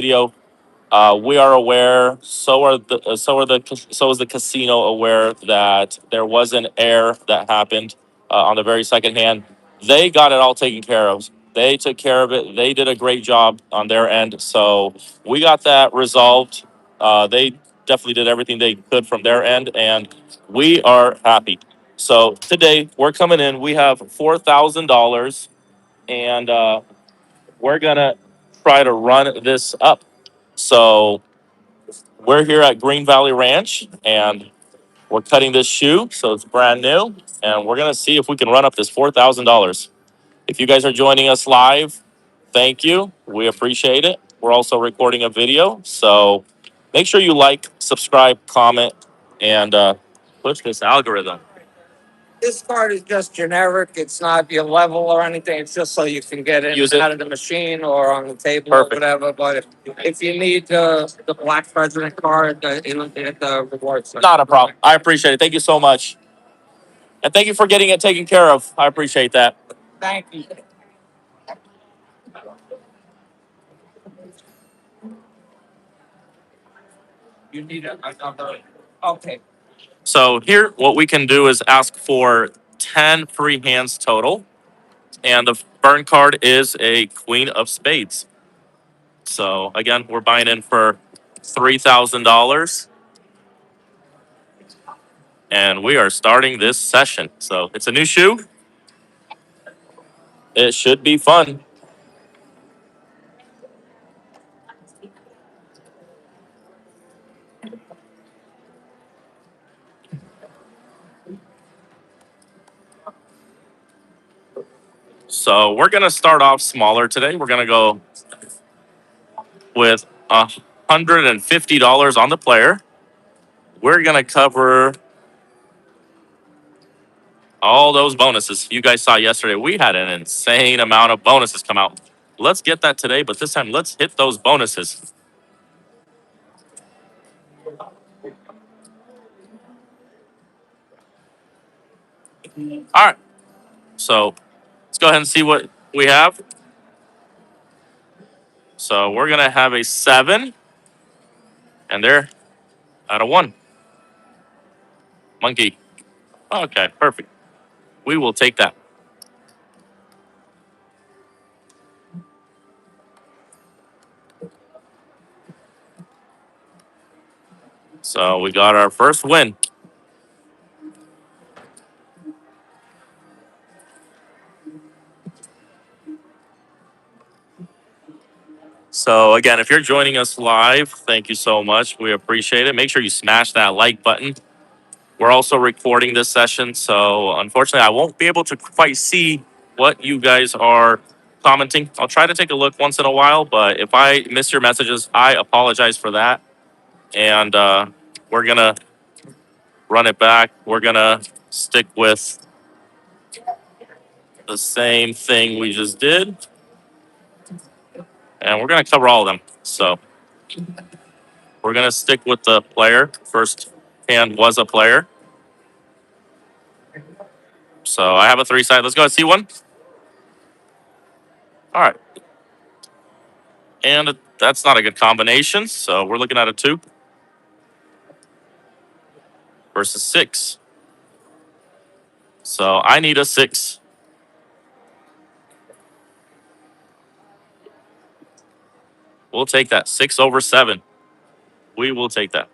video. We are aware. So is the casino aware that there was an error that happened on the very second hand. They got it all taken care of. They took care of it. They did a great job on their end. So we got that resolved. They definitely did everything they could from their end, and we are happy. So today we're coming in. We have $4,000, and we're gonna try to run this up. So we're here at Green Valley Ranch, and we're cutting this shoe, so it's brand new, and we're gonna see if we can run up this $4,000. If you guys are joining us live, thank you. We appreciate it. We're also recording a video, so make sure you like, subscribe, comment, and push this algorithm. This card is just generic. It's not your level or anything. It's just so you can get in Use and it. out of the machine or on the table Perfect. or whatever. But if you need the Black President card, it'll be at the rewards center. Not a problem. I appreciate it. Thank you so much, and thank you for getting it taken care of. I appreciate that. Thank you. You need another. Okay. So here, what we can do is ask for 10 free hands total. And the burn card is a Queen of Spades. So again, we're buying in for $3,000. And we are starting this session. So it's a new shoe. It should be fun. So we're going to start off smaller today. We're going to go with $150 on the player. We're going to cover all those bonuses you guys saw yesterday. We had an insane amount of bonuses come out. Let's get that today, but this time let's hit those bonuses. All right. So let's go ahead and see what we have. So we're going to have a 7, and they're out of 1. Monkey. Okay, perfect. We will take that. So we got our first win. So again, if you're joining us live, thank you so much. We appreciate it. Make sure you smash that like button. We're also recording this session, so unfortunately, I won't be able to quite see what you guys are commenting. I'll try to take a look once in a while, but if I miss your messages, I apologize for that. And we're going to run it back. We're going to stick with the same thing we just did. And we're going to cover all of them. So we're going to stick with the player. First hand was a player. So I have a 3-side. Let's go and see one. All right. And that's not a good combination. So we're looking at a 2 versus 6. So I need a 6. We'll take that. 6 over 7. We will take that.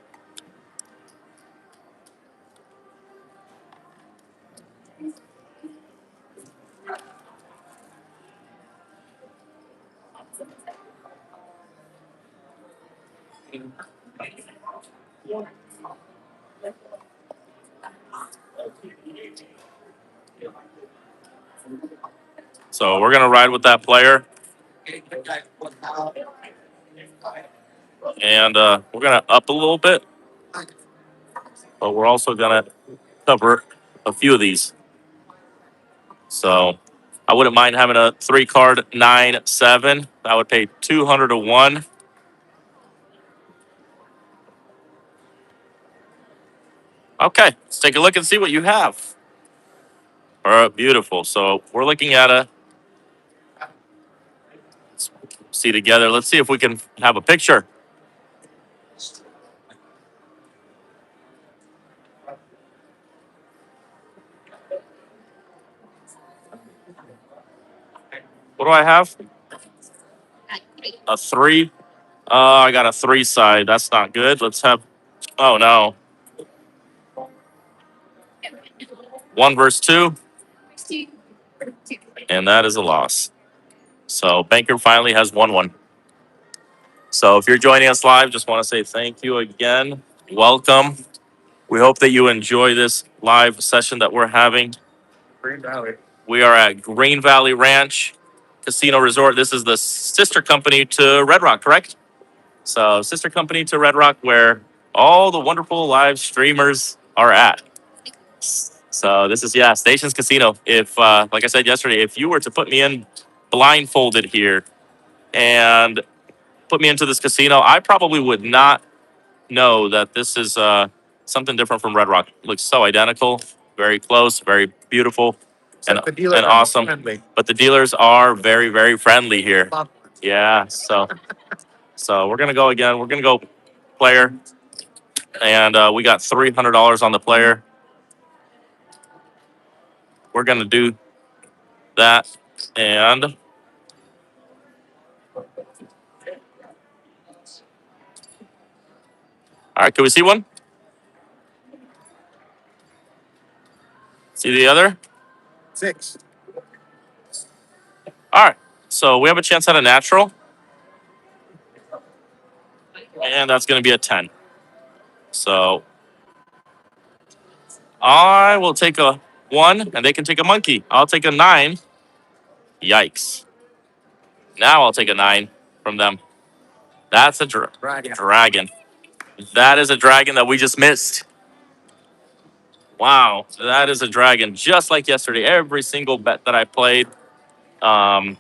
So we're going to ride with that player. And we're going to up a little bit. But we're also going to cover a few of these. So I wouldn't mind having a 3-card 9-7. That would pay 200 to 1. Okay, let's take a look and see what you have. All right, beautiful. So we're looking at a see together. Let's see if we can have a picture. What do I have? A 3. I got a 3 side. That's not good. Let's have. Oh no. 1 versus 2, and that is a loss. So Banker finally has 1-1. So if you're joining us live, just want to say thank you again. Welcome. We hope that you enjoy this live session that we're having. Green Valley. We are at Green Valley Ranch Casino Resort. This is the sister company to Red Rock, correct? So sister company to Red Rock, where all the wonderful live streamers are at. So this is, yeah, Stations Casino. If like I said yesterday, if you were to put me in blindfolded here and put me into this casino, I probably would not know that this is something different from Red Rock. It looks so identical, very close, very beautiful, and, and awesome. Friendly. But the dealers are very, very friendly here. Yeah, so we're gonna go again. We're gonna go player, and we got $300 on the player. We're gonna do that, and all right. Can we see one? See the other? 6. All right. So we have a chance at a natural, and that's gonna be a 10. So I will take a 1, and they can take a monkey. I'll take a 9. Yikes. Now I'll take a 9 from them. That's a dragon. That is a dragon that we just missed. Wow, that is a dragon. Just like yesterday, every single bet that I played, um,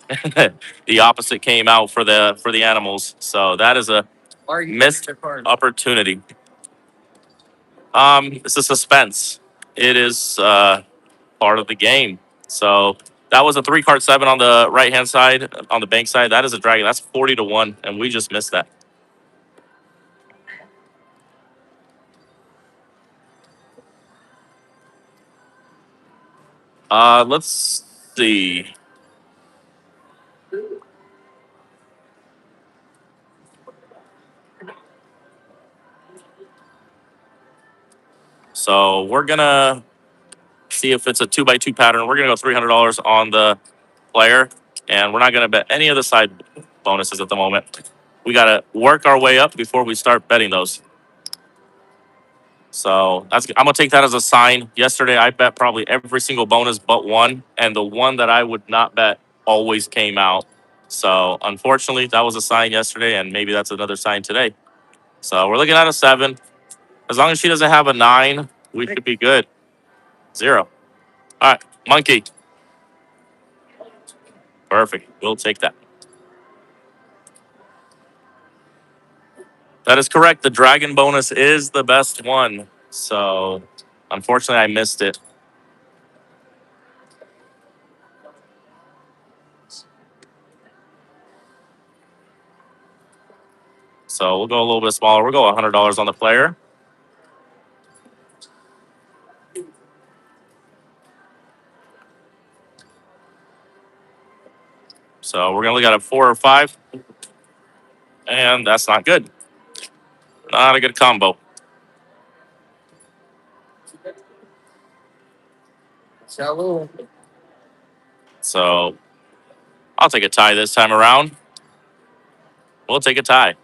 the opposite came out for the animals. So that is a missed opportunity. It's a suspense. It is part of the game. So that was a 3-card 7 on the right hand side, on the bank side. That is a dragon. That's 40-1, and we just missed that. Let's see. So we're gonna see if it's a 2x2 pattern. We're gonna go $300 on the player, and we're not gonna bet any of the side bonuses at the moment. We gotta work our way up before we start betting those. So I'm gonna take that as a sign. Yesterday I bet probably every single bonus but one, and the one that I would not bet always came out. So unfortunately, that was a sign yesterday, and maybe that's another sign today. So we're looking at a 7. As long as she doesn't have a 9, we should be good. 0. All right, monkey. Perfect. We'll take that. That is correct. The dragon bonus is the best one. So unfortunately, I missed it. So we'll go a little bit smaller. We'll go $100 on the player. So we're going to look at a 4 or 5. And that's not good. Not a good combo. Shallow. So I'll take a tie this time around. We'll take a tie.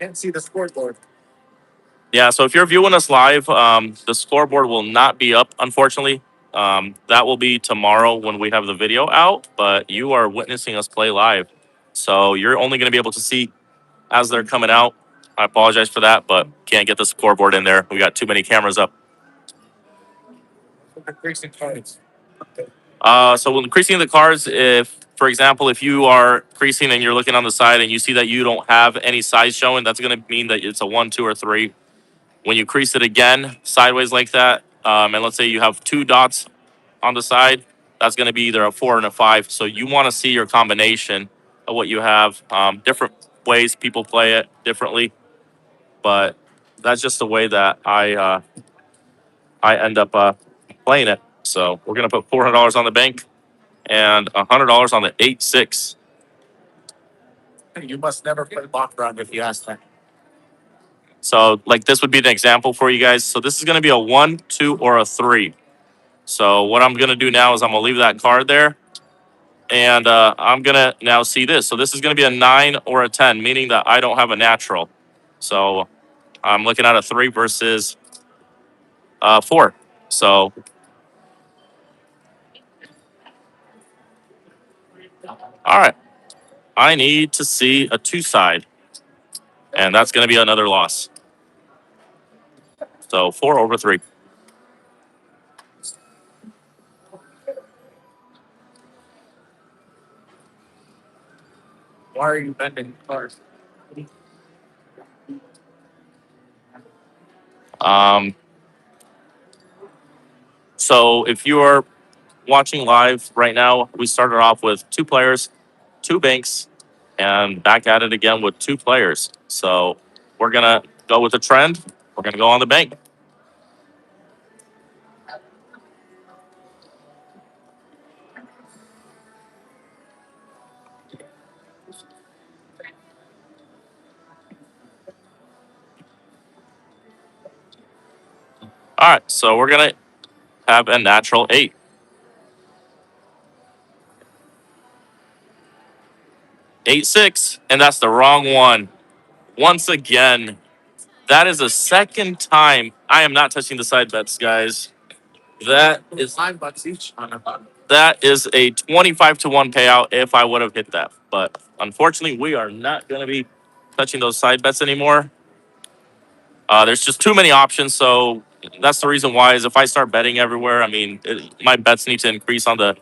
Can't see the scoreboard. Yeah, so if you're viewing us live, the scoreboard will not be up, unfortunately. That will be tomorrow when we have the video out, but you are witnessing us play live. So you're only going to be able to see as they're coming out. I apologize for that, but can't get the scoreboard in there. We got too many cameras up. Increasing cards. So when increasing the cards, if, for example, if you are creasing and you're looking on the side and you see that you don't have any size showing, that's going to mean that it's a 1, 2, or 3. When you crease it again sideways like that, and let's say you have 2 dots on the side, that's going to be either a 4 and a 5. So you want to see your combination of what you have. Different ways people play it differently, but that's just the way that I end up playing it. So we're going to put $400 on the bank and $100 on the 8-6. You must never play baccarat if you ask that. So like this would be an example for you guys. So this is going to be a 1, 2, or a 3. So what I'm going to do now is I'm going to leave that card there. And I'm going to now see this. So this is going to be a 9 or a 10, meaning that I don't have a natural. So I'm looking at a 3 versus 4. So, all right. I need to see a 2 side. And that's going to be another loss. So 4 over 3. Why are you bending cards? So if you are watching live right now, we started off with 2 players, 2 banks, and back at it again with 2 players. So we're going to go with the trend. We're going to go on the bank. All right. So we're going to have a natural 8. 8-6. And that's the wrong one. Once again, that is the second time I am not touching the side bets, guys. That is $5 each on a button. That is a 25 to 1 payout if I would have hit that. But unfortunately, we are not going to be touching those side bets anymore. There's just too many options. So that's the reason why is if I start betting everywhere, I mean, my bets need to increase on my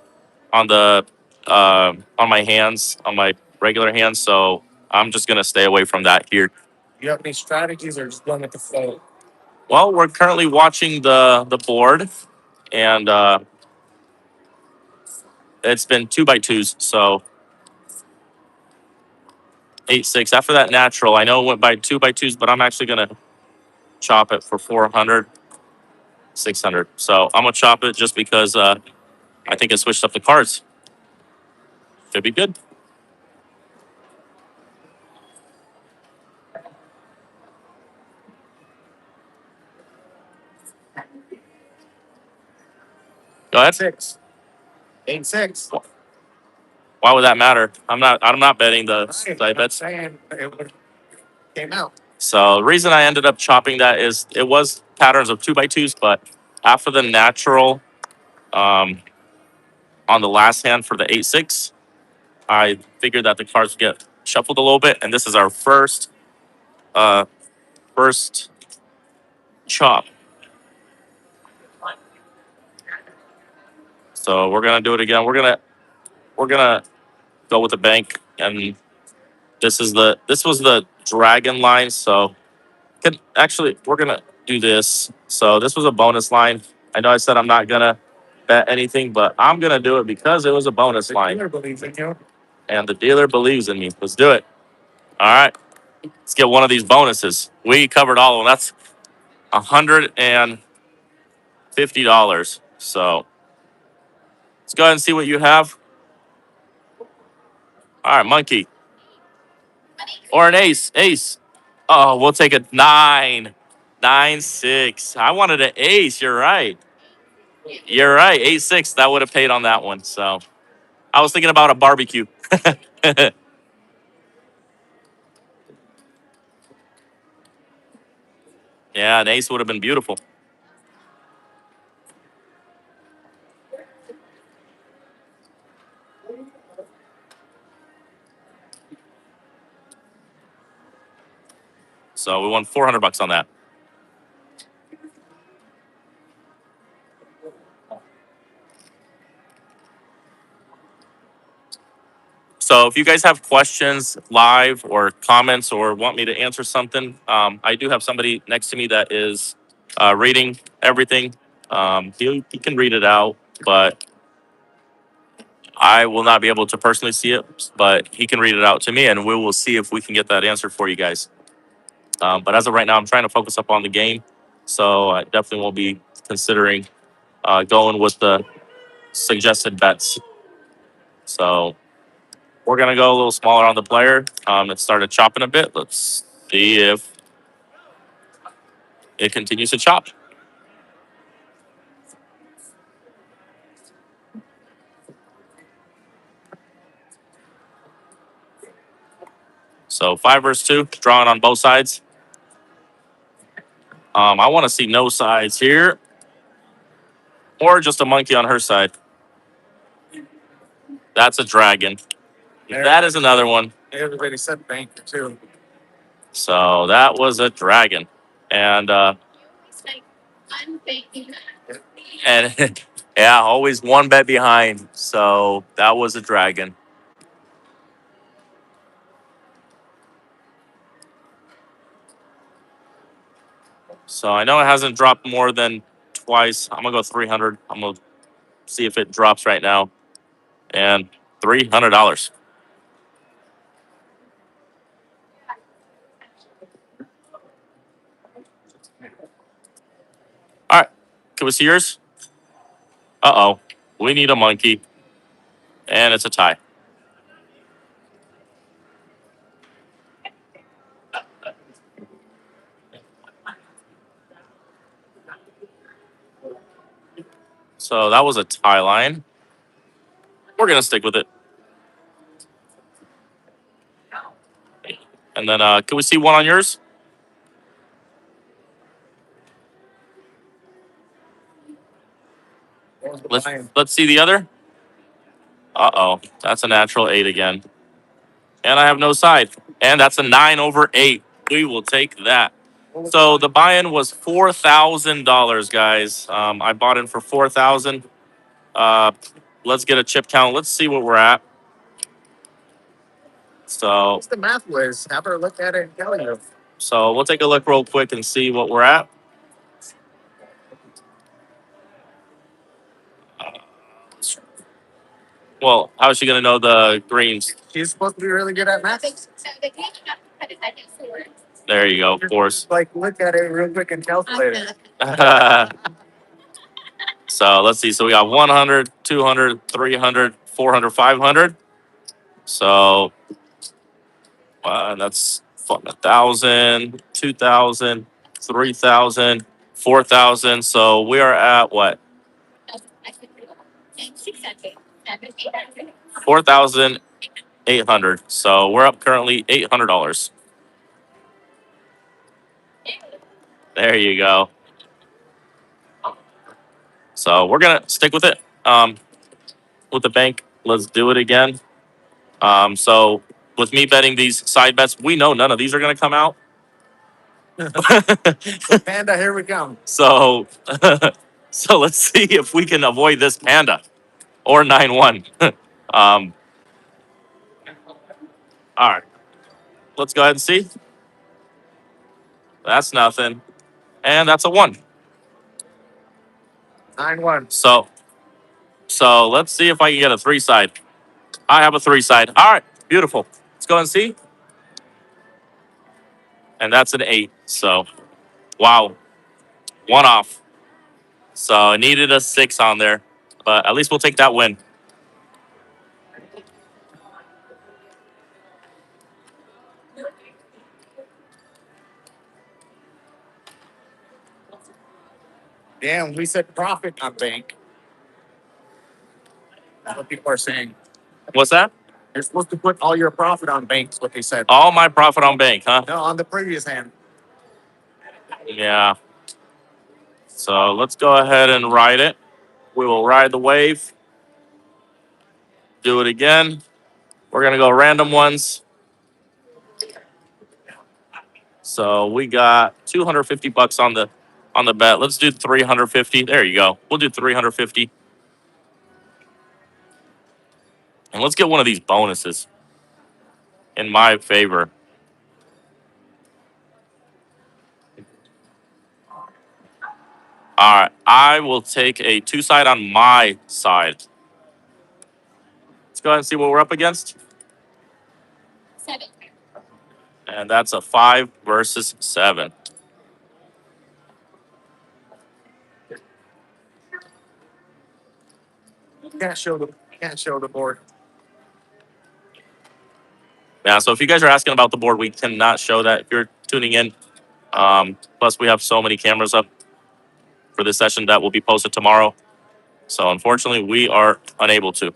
hands, on my regular hands. So I'm just going to stay away from that here. You have any strategies or just going with the flow? Well, we're currently watching the board, and it's been 2x2s. So 8-6. After that natural, I know it went by 2x2s, but I'm actually gonna chop it for 400, 600. So I'm gonna chop it just because I think it switched up the cards. Should be good. Go ahead. 6. 8-6. Why would that matter? I'm not betting the side I'm bets. saying it would came out. So the reason I ended up chopping that is it was patterns of 2x2s, but after the natural on the last hand for the 8-6, I figured that the cards would get shuffled a little bit, and this is our uh first chop. So we're gonna do it again. We're gonna go with the bank, and this was the dragon line. So we're gonna do this. So this was a bonus line. I know I said I'm not gonna bet anything, but I'm gonna do it because it was a bonus The line, dealer believes in you. and the dealer believes in me. Let's do it. All right, let's get one of these bonuses. We covered all of them. That's $150. So let's go ahead and see what you have. All right, monkey. Or an ace. Ace. Oh, we'll take a 9. 9-6. I wanted an ace. You're right. You're right. 8-6. That would have paid on that one. So I was thinking about a barbecue. Yeah, an ace would have been beautiful. So we won $400 on that. So if you guys have questions live or comments or want me to answer something, I do have somebody next to me that is reading everything. He can read it out, but I will not be able to personally see it, but he can read it out to me, and we will see if we can get that answer for you guys. But as of right now, I'm trying to focus up on the game, so I definitely won't be considering going with the suggested bets. So we're gonna go a little smaller on the player. It started chopping a bit. Let's see if it continues to chop. So 5 versus 2, drawing on both sides. I want to see no sides here, or just a monkey on her side. That's a dragon. That is another one. Everybody said bank too. So that was a dragon, and and yeah, always one bet behind. So that was a dragon. So I know it hasn't dropped more than twice. I'm gonna go 300. I'm gonna see if it drops right now, and $300. All right, can we see yours? Uh-oh, we need a monkey, and it's a tie. So that was a tie line. We're gonna stick with it. And then can we see one on yours? Let's see the other. Uh-oh, that's a natural 8 again. And I have no side. And that's a 9/8. We will take that. So the buy-in was $4,000, guys. I bought in for 4,000. Let's get a chip count. Let's see what we're at. So What's the math was? Have her look at it and tell you. so we'll take a look real quick and see what we're at. Well, how is she going to know the greens? She's supposed to be really good at math. There you go, of course. Like, look at it real quick and calculate it. So let's see. So we got 100, 200, 300, 400, 500. So that's 1,000, 2,000, 3,000, 4,000. So we are at what? 4,800. So we're up currently $800. There you go. So we're gonna stick with it. With the bank, let's do it again. So with me betting these side bets, we know none of these are gonna come out. Panda, here we come. So so let's see if we can avoid this panda or 9-1. All right, let's go ahead and see. That's nothing, and that's a 1. 9-1. So let's see if I can get a 3 side. I have a 3 side. All right, beautiful. Let's go and see. And that's an 8. So wow, 1 off. So I needed a 6 on there, but at least we'll take that win. Damn, we said profit, not bank. That's what people are saying. What's that? You're supposed to put all your profit on banks, what they said. All my profit on bank, huh? No, on the previous hand. Yeah. So let's go ahead and ride it. We will ride the wave. Do it again. We're gonna go random ones. So we got $250 on the bet. Let's do 350. There you go. We'll do 350. And let's get one of these bonuses in my favor. All right. I will take a 2 side on my side. go ahead and see what we're up against. And that's a 5 versus 7. Can't show the board. Yeah, so if you guys are asking about the board, we cannot show that if you're tuning in. Plus, we have so many cameras up for this session that will be posted tomorrow. So unfortunately, we are unable to.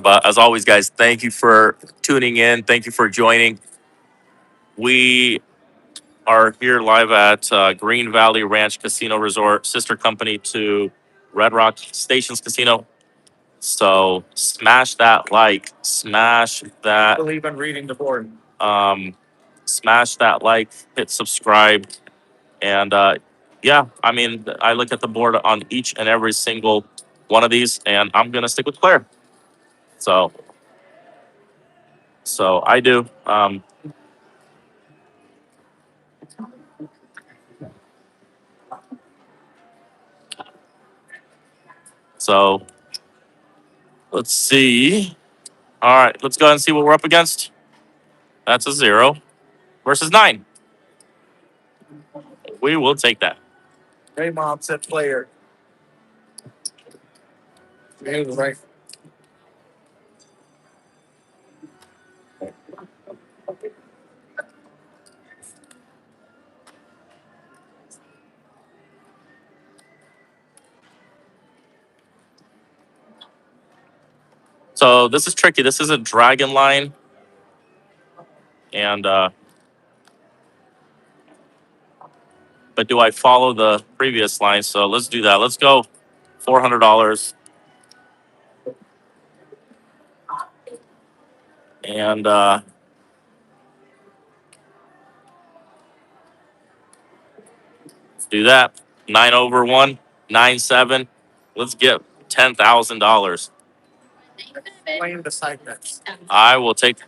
But as always, guys, thank you for tuning in. Thank you for joining. We are here live at Green Valley Ranch Casino Resort, sister company to Red Rock Stations Casino. So smash that like, smash that. I believe in reading the board. Smash that like, hit subscribe, and yeah, I mean, I look at the board on each and every single one of these, and I'm gonna stick with Claire. So I do. So let's see. All right, let's go ahead and see what we're up against. That's a 0 versus 9. We will take that. Ray Mob said player. He was right. So this is tricky. This is a dragon line, and but do I follow the previous line? So let's do that. Let's go $400, and let's do that. 9 over 1, 9-7. Let's get $10,000. Playing the side bets. I will take.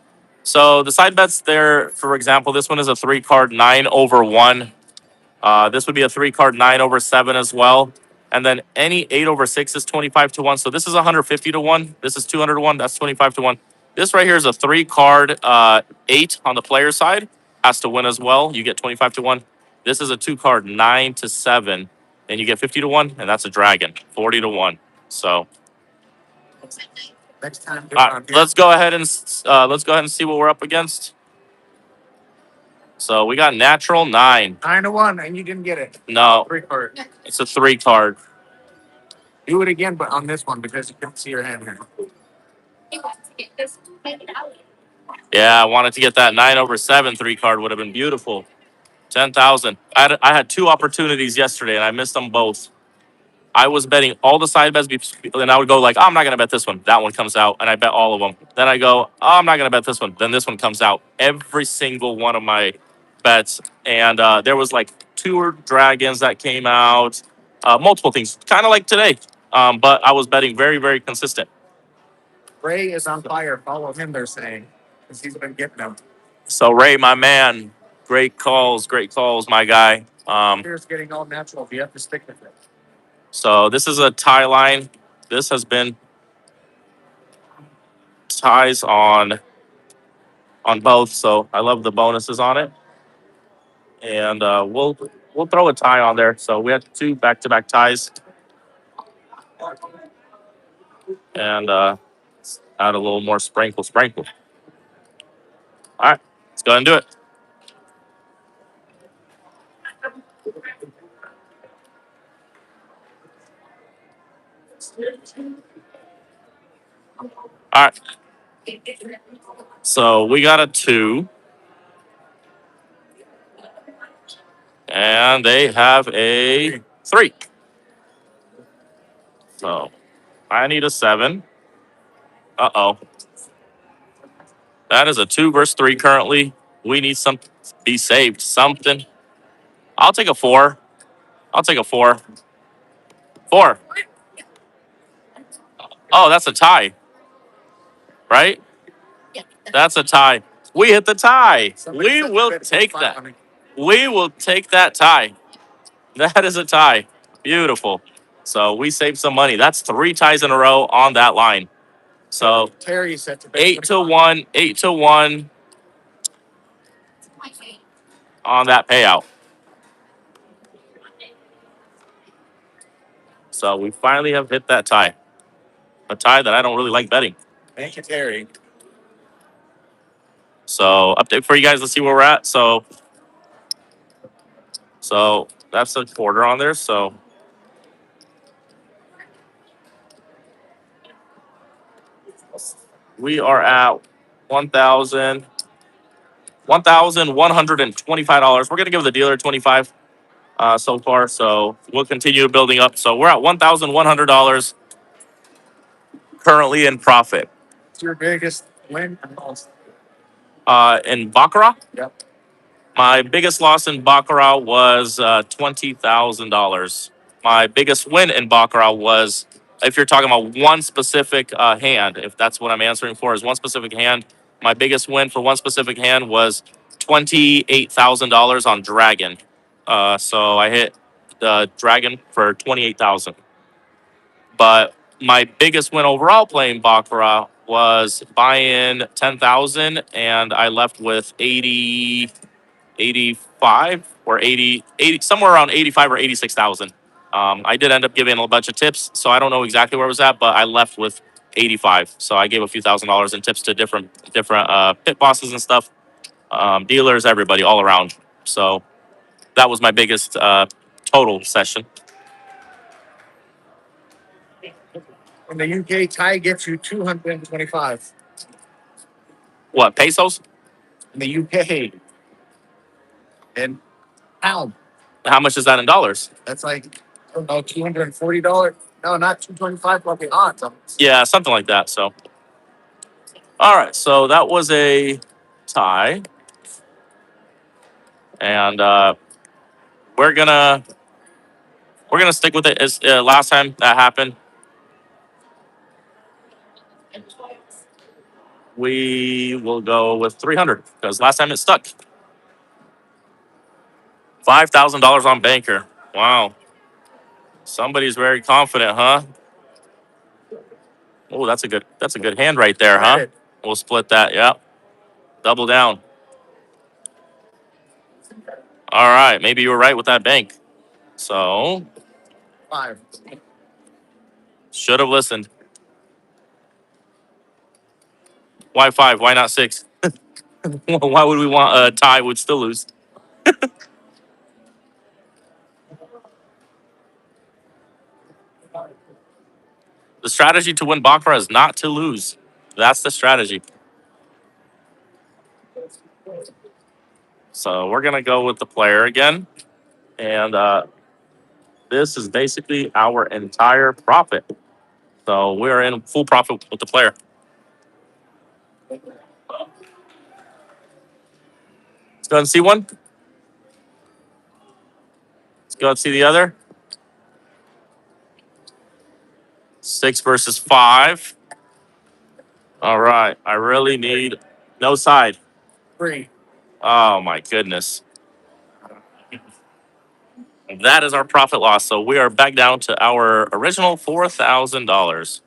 So the side bets there, for example, this one is a 3-card 9 over 1. This would be a 3-card 9 over 7 as well. And then any 8 over 6 is 25 to 1. So this is 150 to 1. This is 200 to 1. That's 25 to 1. This right here is a 3-card 8 on the player side. Has to win as well. You get 25 to 1. This is a 2-card 9 to 7. And you get 50 to 1. And that's a dragon, 40 to 1. So Next time. let's go ahead and see what we're up against. So we got natural 9. 9-1, and you didn't get it. No, 3-card. it's a 3-card. Do it again, but on this one because you couldn't see your hand here. Yeah, I wanted to get that 9 over 7 3-card. Would have been beautiful. 10,000. I had 2 opportunities yesterday, and I missed them both. I was betting all the side bets, and I would go like, oh, I'm not going to bet this one. That one comes out, and I bet all of them. Then I go, oh, I'm not going to bet this one. Then this one comes out. Every single one of my bets. And there was like 2 dragons that came out, multiple things, kind of like today. But I was betting very, very consistent. Ray is on fire. Follow him, they're saying, because he's been getting them. So, Ray, my man, great calls, my guy. Here's getting all natural. You have to stick with it. So this is a tie line. This has been ties on both. So I love the bonuses on it, and we'll throw a tie on there. So we had 2 back-to-back ties, and add a little more sprinkle. All right, let's go ahead and do it. All right. So we got a 2. And they have a 3. So I need a 7. Uh-oh. That is a 2 versus 3 currently. We need some be saved. Something. I'll take a 4. 4. Oh, that's a tie. Right? That's a tie. We hit the tie. We will take that. We will take that tie. That is a tie. Beautiful. So we saved some money. That's 3 ties in a row on that line. So Terry said to 8-1, 8-1 on that payout. So we finally have hit that tie. A tie that I don't really like betting. Thank you, Terry. So update for you guys. Let's see where we're at. So that's a quarter on there. So we are at $1,125. We're gonna give the dealer 25 so far. So we'll continue building up. So we're at $1,100 currently in profit. What's your biggest win? In Baccarat, Yep. my biggest loss in Baccarat was $20,000. My biggest win in Baccarat was, if you're talking about one specific hand, if that's what I'm answering for, is one specific hand. My biggest win for one specific hand was $28,000 on Dragon. So I hit the Dragon for 28,000. But my biggest win overall playing Baccarat was buying 10,000 and I left with 85 or 80, somewhere around 85 or 86,000. I did end up giving a bunch of tips, so I don't know exactly where it was at, but I left with 85. So I gave a few $1,000s in tips to different pit bosses and stuff, dealers, everybody all around. So that was my biggest total session. In the UK, tie gets you 225. What, pesos? In the UK, and pound. How much is that in dollars? That's like, I don't know, $240. No, not 225, but the odds. Yeah, something like that. So, all right. So that was a tie, and we're gonna stick with it. As last time that happened, we will go with 300 because last time it stuck. $5,000 on banker. Wow, somebody's very confident, huh? Oh, that's a good hand right there, huh? We'll split that. Yeah, double down. All right, maybe you were right with that bank. So 5. should have listened. Why 5? Why not 6? Why would we want a tie? Would still lose. The strategy to win Baccarat is not to lose. That's the strategy. So we're gonna go with the player again, and this is basically our entire profit. So we're in full profit with the player. Let's go and see one. Let's go and see the other. 6 versus 5. All right. I really need no side. 3. Oh my goodness. That is our profit loss. So we are back down to our original $4,000.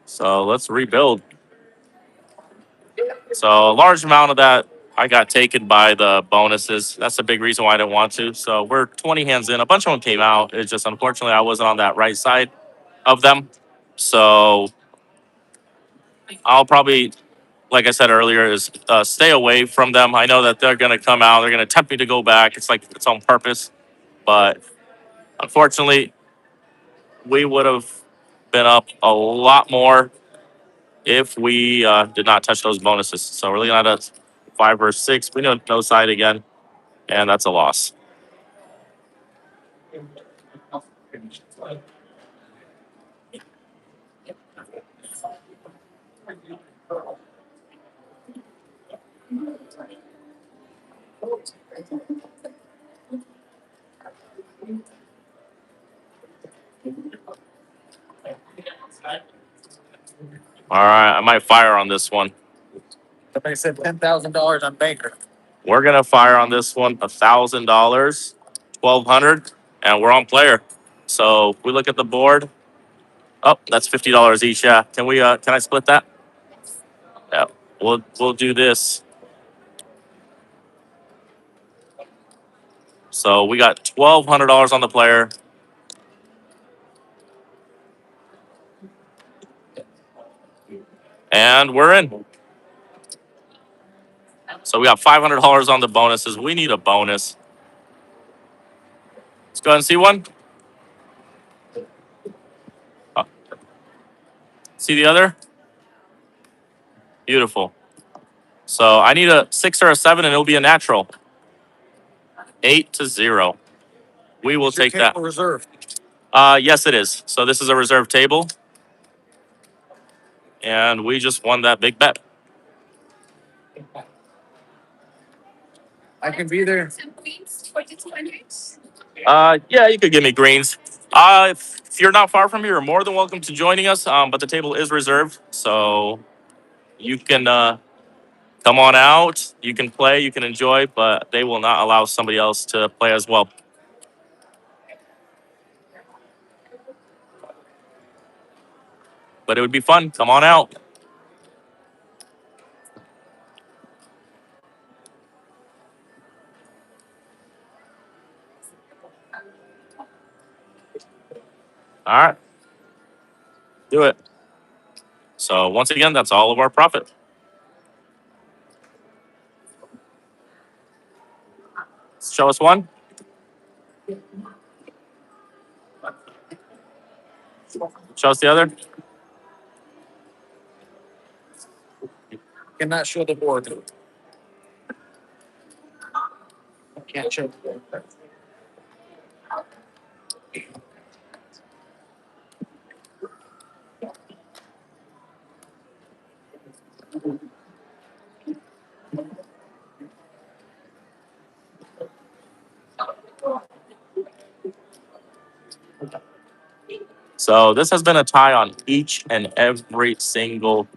So let's rebuild. So a large amount of that I got taken by the bonuses. That's a big reason why I didn't want to. So we're 20 hands in. A bunch of them came out. It's just unfortunately I wasn't on that right side of them. So I'll probably, like I said earlier, is stay away from them. I know that they're going to come out. They're going to tempt me to go back. It's like it's on purpose. But unfortunately, we would have been up a lot more if we did not touch those bonuses. So we're looking at a 5 or 6. We know no side again, and that's a loss. All right, I might fire on this one. Somebody said $10,000 on Baker. We're gonna fire on this one $1,000, 1,200, and we're on player. So we look at the board. Oh, that's $50 each. Yeah. Can we? Can I split that? Yeah. We'll do this. So we got $1,200 on the player, and we're in. So we got $500 on the bonuses. We need a bonus. Let's go ahead and see one. Uh, see the other? Beautiful. So I need a 6 or a 7, and it'll be a natural. 8-0. We will take that. Reserve. Yes, it is. So this is a reserve table, and we just won that big bet. I can be there. Yeah, you could give me greens. If you're not far from here, you're more than welcome to joining us. But the table is reserved, so you can come on out. You can play, you can enjoy, but they will not allow somebody else to play as well. But it would be fun. Come on out. All right, do it. So once again, that's all of our profit. Show us one. Show us the other. Cannot show the board. Can't show the board. So this has been a tie on each and every single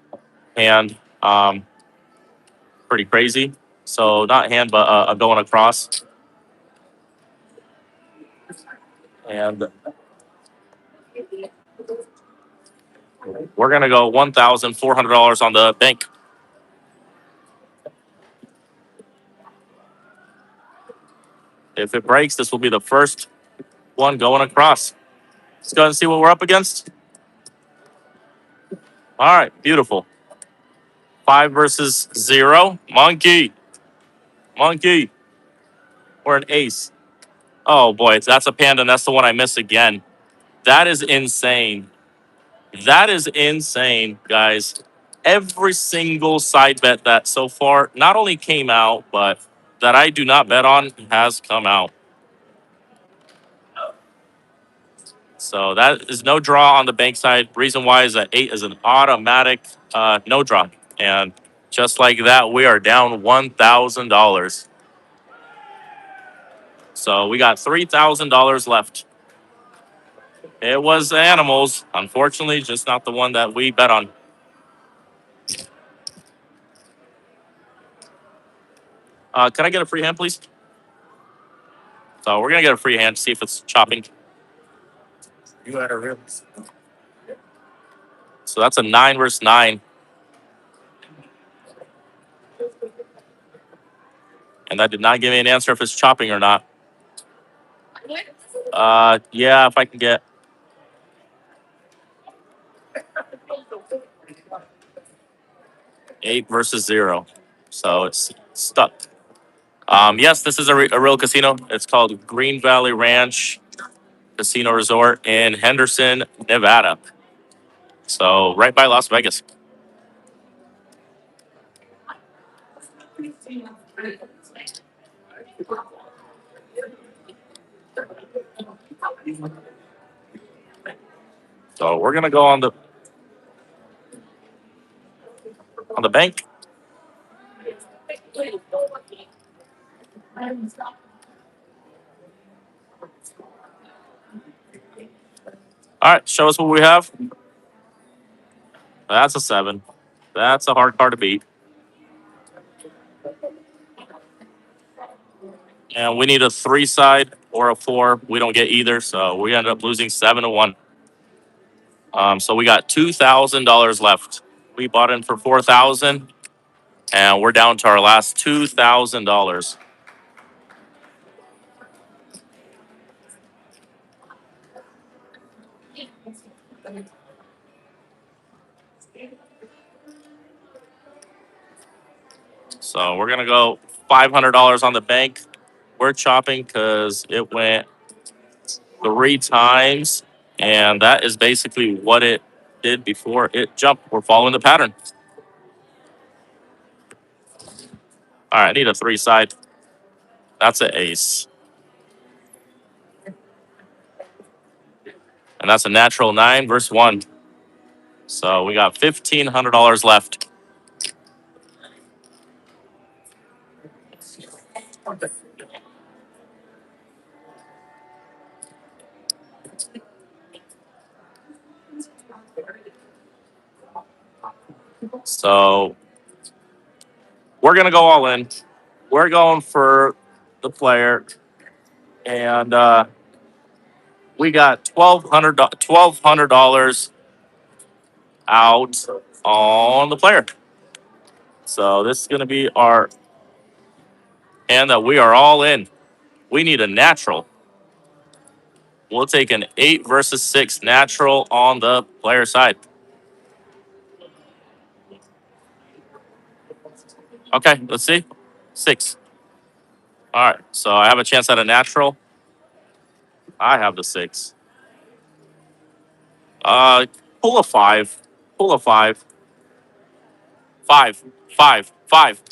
hand. Pretty crazy. So not hand, but going across. And we're gonna go $1,400 on the bank. If it breaks, this will be the first one going across. Let's go ahead and see what we're up against. All right, beautiful. 5 versus 0. Monkey. Monkey. Or an ace. Oh boy, that's a panda, and that's the one I miss again. That is insane. That is insane, guys. Every single side bet that so far not only came out, but that I do not bet on has come out. So that is no draw on the bank side. Reason why is that 8 is an automatic no draw. And just like that, we are down $1,000. So we got $3,000 left. It was animals. Unfortunately, just not the one that we bet on. Can I get a free hand, please? So we're going to get a free hand to see if it's chopping. You had a real. So that's a 9 versus 9. And that did not give me an answer if it's chopping or not. Yeah, if I can get 8 versus 0. So it's stuck. Yes, this is a real casino. It's called Green Valley Ranch Casino Resort in Henderson, Nevada. So right by Las Vegas. So we're gonna go on the bank. All right, show us what we have. That's a 7. That's a hard card to beat. And we need a 3 side or a 4. We don't get either, so we end up losing 7-1. So we got $2,000 left. We bought in for 4,000, and we're down to our last $2,000. So we're gonna go $500 on the bank. We're chopping because it went 3 times, and that is basically what it did before it jumped. We're following the pattern. All right, I need a 3 side. That's an ace, and that's a natural 9 versus 1. So we got $1,500 left. So we're gonna go all in. We're going for the player, and we got $1,200 out on the player. So this is gonna be our hand that we are all in. We need a natural. We'll take an 8 versus 6 natural on the player side. Okay, let's see. 6. All right, so I have a chance at a natural. I have the 6. Uh, pull a 5. Pull a 5. 5. 5. 5.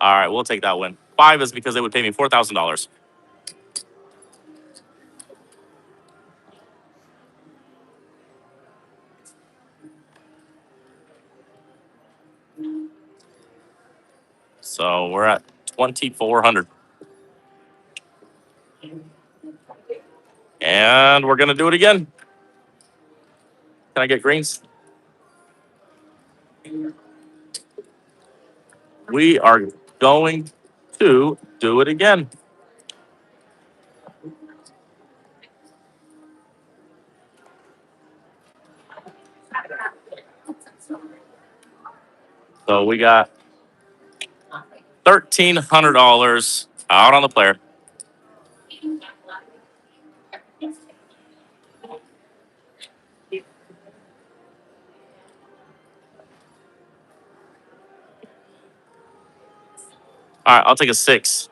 All right, we'll take that win. 5 is because they would pay me $4,000. So we're at 2,400. And we're going to do it again. Can I get greens? We are going to do it again. So we got $1,300 out on the player. All right, I'll take a 6.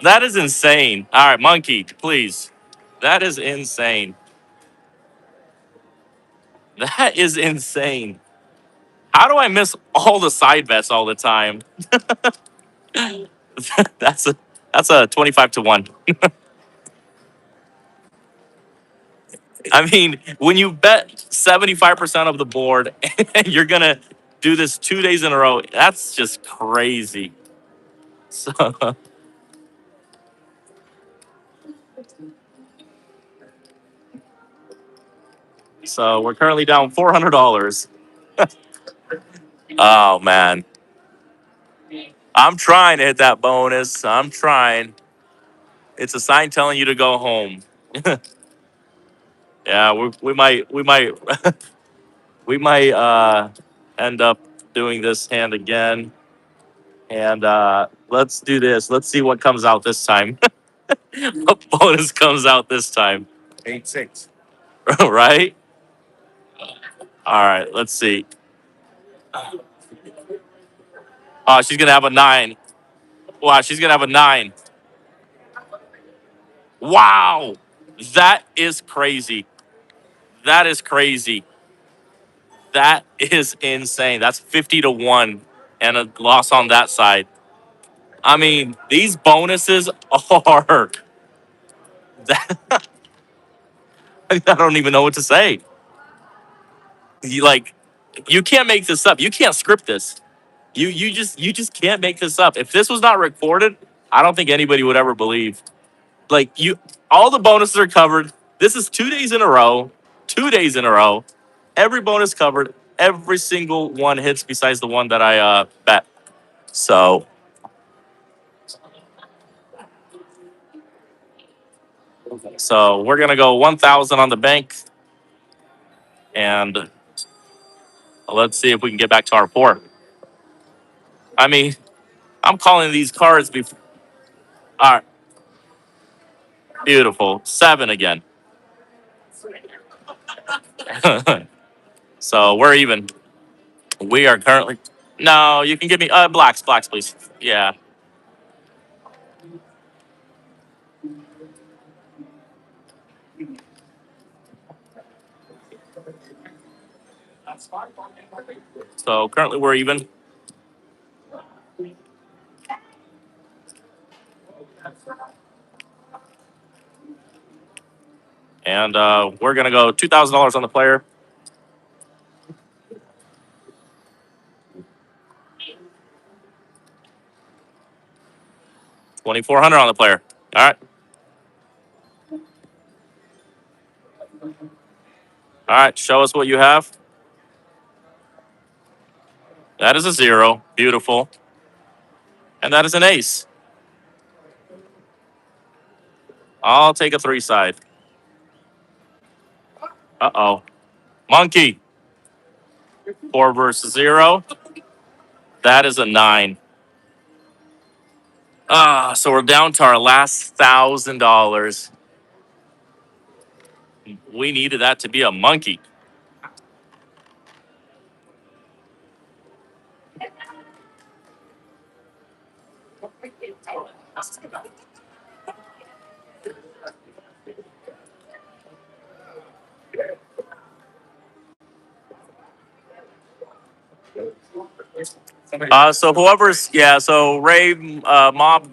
That is insane. All right, monkey, please. That is insane. That is insane. How do I miss all the side bets all the time? that's a that's a 25-1. I mean, when you bet 75% of the board and you're gonna do this 2 days in a row, that's just crazy. So, so we're currently down $400. Oh man, I'm trying to hit that bonus. I'm trying. It's a sign telling you to go home. Yeah, we might we might end up doing this hand again. And let's do this. Let's see what comes out this time. What bonus comes out this time? 8-6. Right? All right, let's see. Oh, she's gonna have a 9. Wow, she's gonna have a 9. Wow, that is crazy. That is crazy. That is insane. That's 50-1 and a loss on that side. I mean, these bonuses are. I don't even know what to say. You like, you can't make this up. You can't script this. You just can't make this up. If this was not recorded, I don't think anybody would ever believe. Like you, All the bonuses are covered. This is 2 days in a row. 2 days in a row. Every bonus covered. Every single one hits besides the one that I bet. So we're gonna go 1,000 on the bank, and let's see if we can get back to our four. I mean, I'm calling these cards before. All right, beautiful. 7 again. So we're even. We are currently. No, you can give me blacks, please. Yeah. So currently we're even, and we're gonna go $2,000 on the player. 2,400 on the player. All right. All right. Show us what you have. That is a 0. Beautiful. And that is an ace. I'll take a 3 side. Uh-oh. Monkey. 4 versus 0. That is a 9. So we're down to our last $1,000. We needed that to be a monkey. So whoever's, yeah, so Ray, Mob,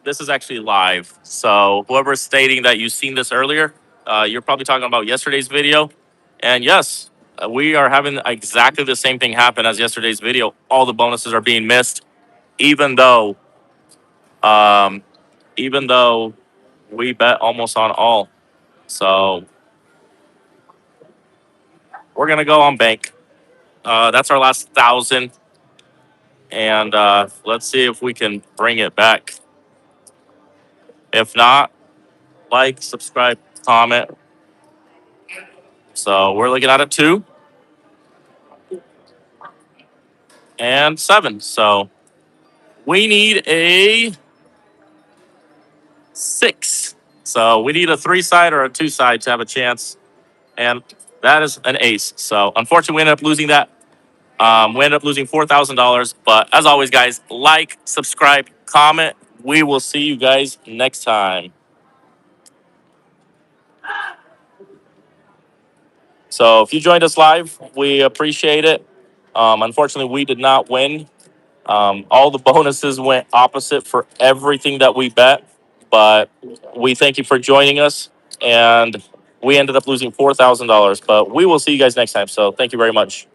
this is actually live. So whoever's stating that you've seen this earlier, you're probably talking about yesterday's video. And yes, we are having exactly the same thing happen as yesterday's video. All the bonuses are being missed, even though, um, even though we bet almost on all. So we're gonna go on bank. That's our last 1,000, and let's see if we can bring it back. If not, like, subscribe, comment. So we're looking at a 2 and 7. So we need a 6. So we need a 3 side or a 2 side to have a chance. And that is an ace. So unfortunately, we ended up losing that. We ended up losing $4,000. But as always, guys, like, subscribe, comment. We will see you guys next time. So if you joined us live, we appreciate it. Unfortunately, we did not win. All the bonuses went opposite for everything that we bet, but we thank you for joining us. And we ended up losing $4,000, but we will see you guys next time. So thank you very much.